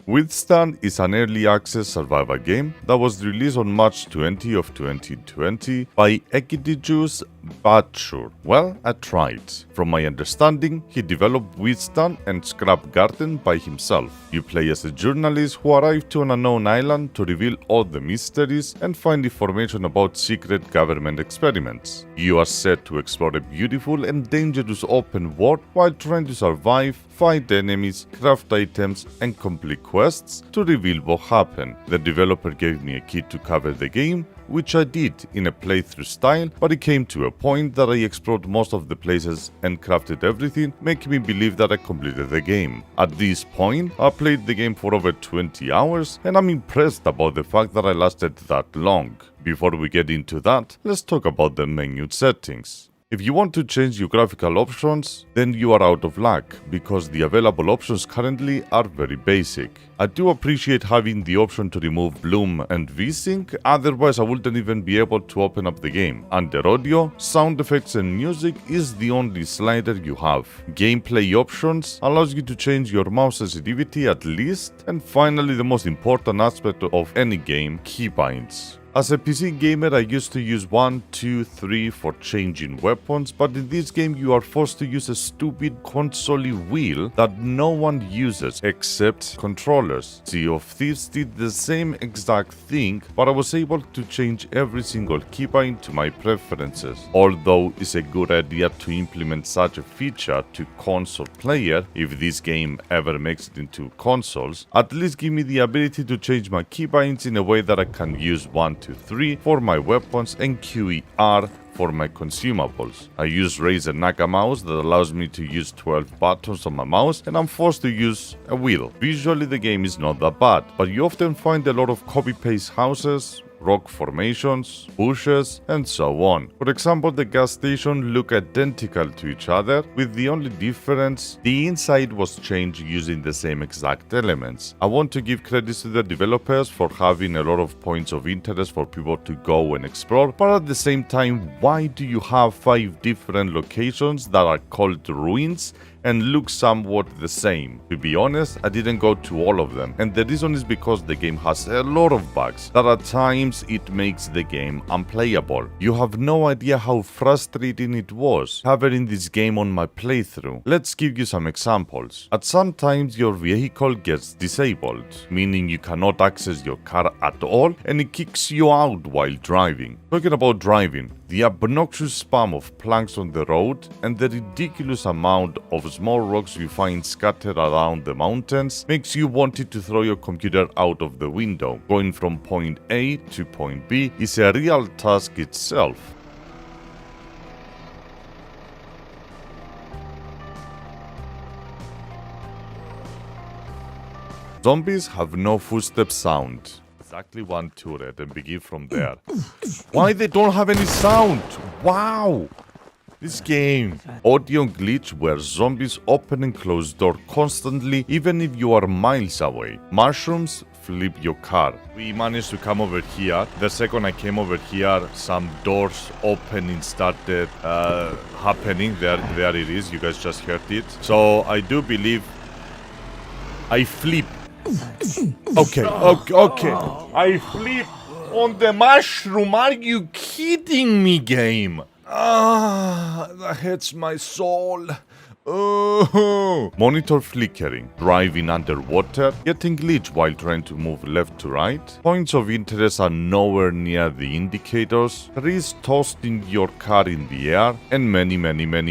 Withstand is an early access survival game that was released on March 20 of 2020 by Ekidiju's Batsure. Well, I tried. From my understanding, he developed Withstand and Scrap Garden by himself. You play as a journalist who arrived to an unknown island to reveal all the mysteries and find information about secret government experiments. You are set to explore a beautiful and dangerous open world while trying to survive, fight enemies, craft items, and complete quests to reveal what happened. The developer gave me a key to cover the game, which I did in a playthrough style, but it came to a point that I explored most of the places and crafted everything, making me believe that I completed the game. At this point, I played the game for over 20 hours, and I'm impressed about the fact that I lasted that long. Before we get into that, let's talk about the menu settings. If you want to change your graphical options, then you are out of luck, because the available options currently are very basic. I do appreciate having the option to remove bloom and VSync, otherwise I wouldn't even be able to open up the game. Under audio, sound effects and music is the only slider you have. Gameplay options allows you to change your mouse sensitivity at least, and finally the most important aspect of any game, keybinds. As a PC gamer, I used to use 1, 2, 3 for changing weapons, but in this game you are forced to use a stupid console wheel that no one uses except controllers. Sea of Thieves did the same exact thing, but I was able to change every single keybind to my preferences. Although it's a good idea to implement such a feature to console player, if this game ever makes it into consoles, at least give me the ability to change my keybinds in a way that I can use 1, 2, 3 for my weapons and QER for my consumables. I use Razer Naga mouse that allows me to use 12 buttons on my mouse, and I'm forced to use a wheel. Visually the game is not that bad, but you often find a lot of copy-paste houses, rock formations, bushes, and so on. For example, the gas station look identical to each other, with the only difference the inside was changed using the same exact elements. I want to give credit to the developers for having a lot of points of interest for people to go and explore, but at the same time, why do you have 5 different locations that are called ruins and look somewhat the same? To be honest, I didn't go to all of them, and the reason is because the game has a lot of bugs that at times it makes the game unplayable. You have no idea how frustrating it was covering this game on my playthrough. Let's give you some examples. At some times your vehicle gets disabled, meaning you cannot access your car at all and it kicks you out while driving. Talking about driving, the obnoxious spam of planks on the road and the ridiculous amount of small rocks you find scattered around the mountains makes you want to throw your computer out of the window. Going from point A to point B is a real task itself. Zombies have no footstep sound. Exactly one turret and begin from there. Why they don't have any sound? Wow! This game. Audio glitch where zombies open and close door constantly even if you are miles away. Mushrooms flip your car. We managed to come over here. The second I came over here, some doors opening started happening. There it is. You guys just heard it. So I do believe I flip. Okay. I flip on the mushroom. Are you kidding me, game? That hurts my soul. Oh. Monitor flickering, driving underwater, getting glitched while trying to move left to right. Points of interest are nowhere near the indicators, trees tossed in your car in the air, and many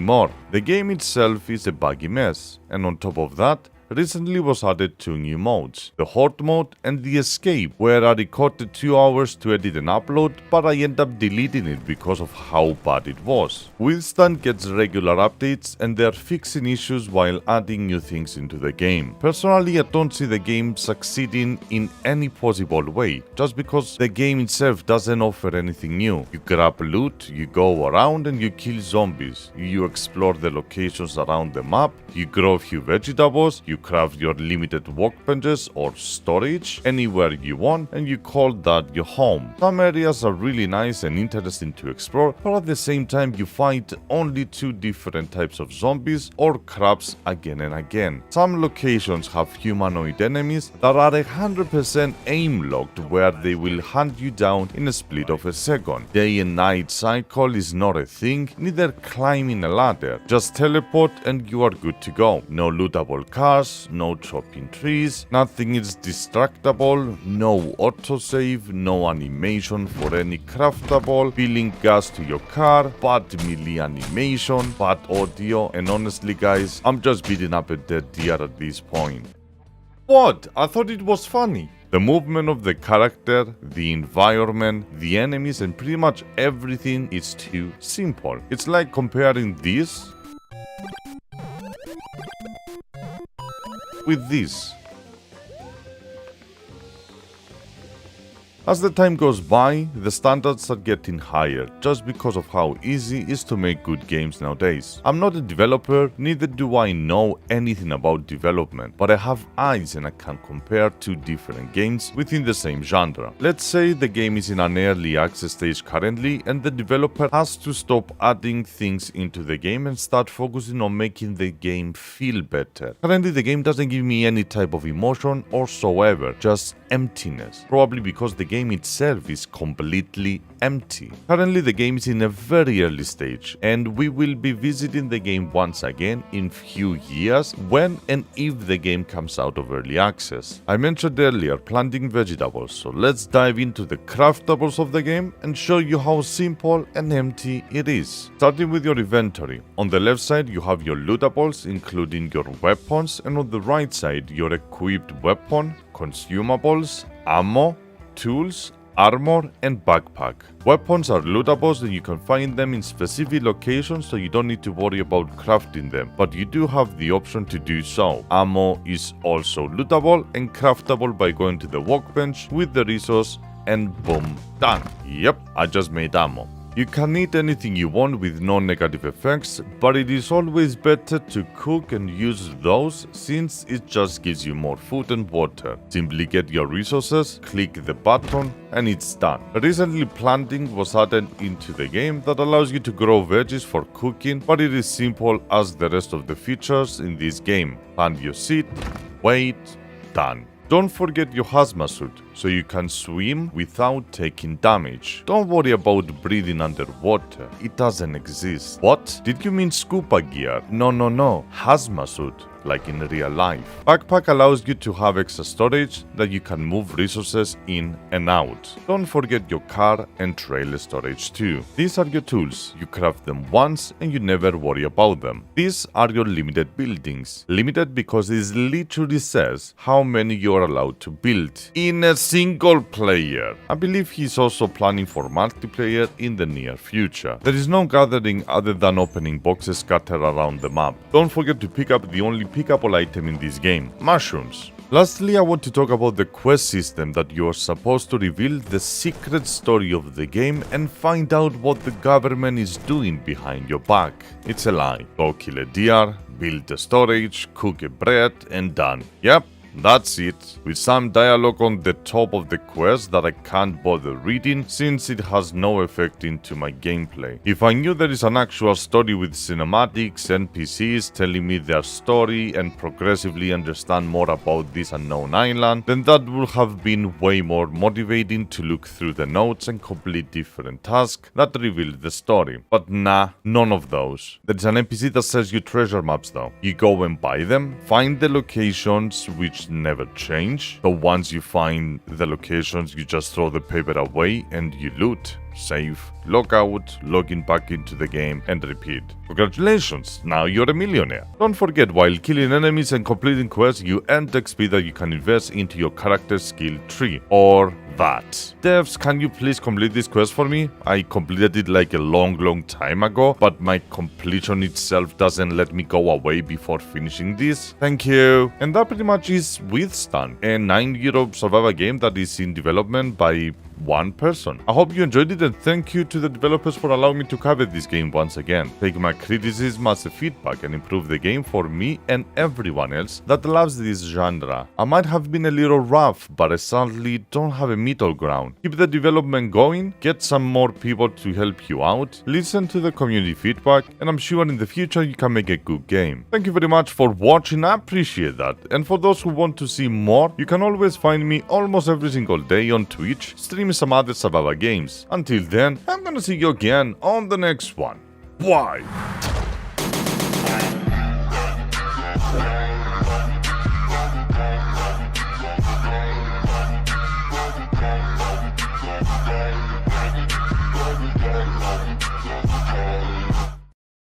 more. The game itself is a buggy mess, and on top of that, recently was added 2 new modes, the Horde mode and the Escape, where I recorded 2 hours to edit and upload, but I end up deleting it because of how bad it was. Withstand gets regular updates and they're fixing issues while adding new things into the game. Personally, I don't see the game succeeding in any possible way, just because the game itself doesn't offer anything new. You grab loot, you go around and you kill zombies, you explore the locations around the map, you grow a few vegetables, you craft your limited workbenches or storage anywhere you want, and you call that your home. Some areas are really nice and interesting to explore, but at the same time you fight only two different types of zombies or crabs again and again. Some locations have humanoid enemies that are 100% aim locked, where they will hunt you down in a split of a second. Day and night cycle is not a thing, neither climbing a ladder. Just teleport and you are good to go. No lootable cars, no chopping trees, nothing is distractable, no autosave, no animation for any craftable, filling gas to your car, bad melee animation, bad audio, and honestly guys, I'm just beating up a dead deer at this point. What? I thought it was funny. The movement of the character, the environment, the enemies, and pretty much everything is too simple. It's like comparing this with this. As the time goes by, the standards are getting higher just because of how easy it is to make good games nowadays. I'm not a developer, neither do I know anything about development, but I have eyes and I can compare two different games within the same genre. Let's say the game is in an early access stage currently and the developer has to stop adding things into the game and start focusing on making the game feel better. Currently the game doesn't give me any type of emotion or whatsoever, just emptiness, probably because the game itself is completely empty. Currently the game is in a very early stage and we will be visiting the game once again in few years when and if the game comes out of early access. I mentioned earlier planting vegetables, so let's dive into the craftables of the game and show you how simple and empty it is. Starting with your inventory. On the left side you have your lootables including your weapons, and on the right side your equipped weapon, consumables, ammo, tools, armor, and backpack. Weapons are lootables and you can find them in specific locations, so you don't need to worry about crafting them, but you do have the option to do so. Ammo is also lootable and craftable by going to the workbench with the resource and boom, done. Yep, I just made ammo. You can eat anything you want with no negative effects, but it is always better to cook and use those since it just gives you more food and water. Simply get your resources, click the button, and it's done. Recently planting was added into the game that allows you to grow veggies for cooking, but it is simple as the rest of the features in this game. Plant your seed, wait, done. Don't forget your hazmat suit, so you can swim without taking damage. Don't worry about breathing underwater, it doesn't exist. What? Did you mean scuba gear? No, hazmat suit, like in real life. Backpack allows you to have extra storage that you can move resources in and out. Don't forget your car and trailer storage too. These are your tools, you craft them once and you never worry about them. These are your limited buildings. Limited because it literally says how many you are allowed to build in a single player. I believe he's also planning for multiplayer in the near future. There is no gathering other than opening boxes scattered around the map. Don't forget to pick up the only pickable item in this game, mushrooms. Lastly, I want to talk about the quest system that you are supposed to reveal the secret story of the game and find out what the government is doing behind your back. It's a lie. Go kill a deer, build a storage, cook a bread, and done. Yep. That's it, with some dialogue on the top of the quest that I can't bother reading since it has no effect into my gameplay. If I knew there is an actual story with cinematics, NPCs telling me their story and progressively understand more about this unknown island, then that would have been way more motivating to look through the notes and complete different tasks that reveal the story. But nah, none of those. There is an NPC that sells you treasure maps though. You go and buy them, find the locations which never change. So once you find the locations, you just throw the paper away and you loot, save, log out, log in back into the game and repeat. Congratulations, now you're a millionaire. Don't forget, while killing enemies and completing quests, you earn XP that you can invest into your character's skill tree. Or that. Devs, can you please complete this quest for me? I completed it like a long time ago, but my completion itself doesn't let me go away before finishing this. Thank you. And that pretty much is Withstand, a 9-year survival game that is in development by one person. I hope you enjoyed it and thank you to the developers for allowing me to cover this game once again. Take my criticism as a feedback and improve the game for me and everyone else that loves this genre. I might have been a little rough, but I sadly don't have a middle ground. Keep the development going, get some more people to help you out, listen to the community feedback, and I'm sure in the future you can make a good game. Thank you very much for watching, I appreciate that. And for those who want to see more, you can always find me almost every single day on Twitch, streaming some other survival games. Until then, I'm gonna see you again on the next one. Bye!